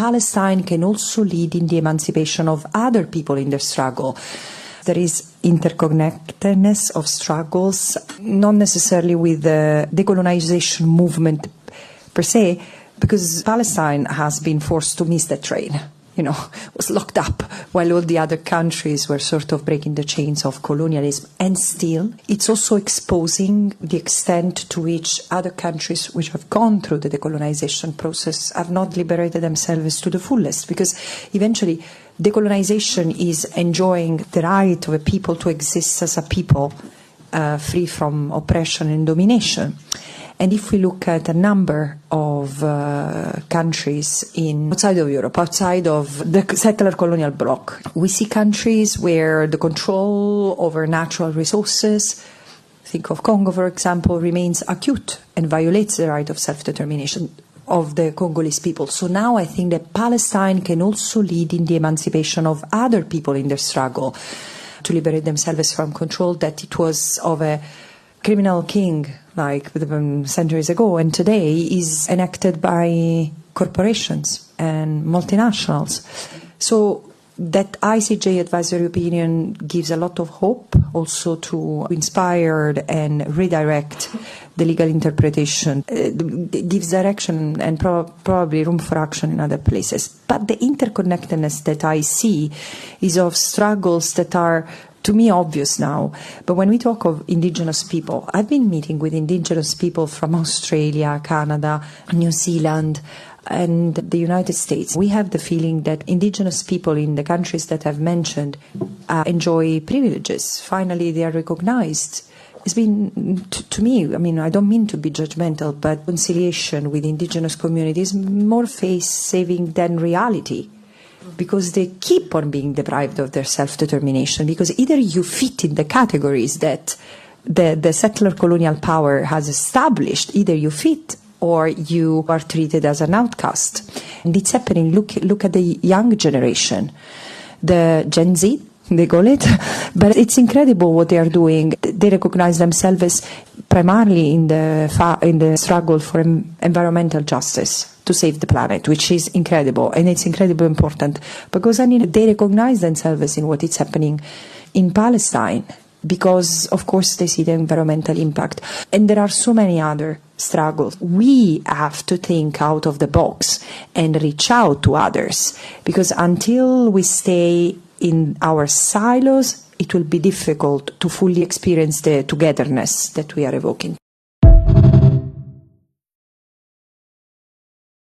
Palestine can also lead in the emancipation of other people in their struggle. There is interconnectedness of struggles, not necessarily with the decolonization movement per se, because Palestine has been forced to miss the train. Was locked up while all the other countries were sort of breaking the chains of colonialism. And still, it's also exposing the extent to which other countries which have gone through the decolonization process have not liberated themselves to the fullest, because eventually decolonization is enjoying the right of a people to exist as a people, free from oppression and domination. And if we look at a number of countries outside of Europe, outside of the settler colonial bloc, we see countries where the control over natural resources, think of Congo for example, remains acute and violates the right of self-determination of the Congolese people. So now I think that Palestine can also lead in the emancipation of other people in their struggle to liberate themselves from control that it was of a criminal king like centuries ago, and today is enacted by corporations and multinationals. So that ICJ advisory opinion gives a lot of hope also to inspire and redirect the legal interpretation, gives direction and probably room for action in other places. But the interconnectedness that I see is of struggles that are, to me, obvious now. But when we talk of indigenous people, I've been meeting with indigenous people from Australia, Canada, New Zealand, and the United States. We have the feeling that indigenous people in the countries that I've mentioned enjoy privileges. Finally, they are recognized. It's been, to me, I don't mean to be judgmental, but conciliation with indigenous communities is more face-saving than reality, because they keep on being deprived of their self-determination, because either you fit in the categories that the settler colonial power has established, either you fit or you are treated as an outcast. And it's happening. Look at the young generation, the Gen Z, they call it. But it's incredible what they are doing. They recognize themselves primarily in the struggle for environmental justice to save the planet, which is incredible, and it's incredibly important, because they recognize themselves in what is happening in Palestine, because of course they see the environmental impact. And there are so many other struggles. We have to think out of the box and reach out to others, because until we stay in our silos, it will be difficult to fully experience the togetherness that we are evoking.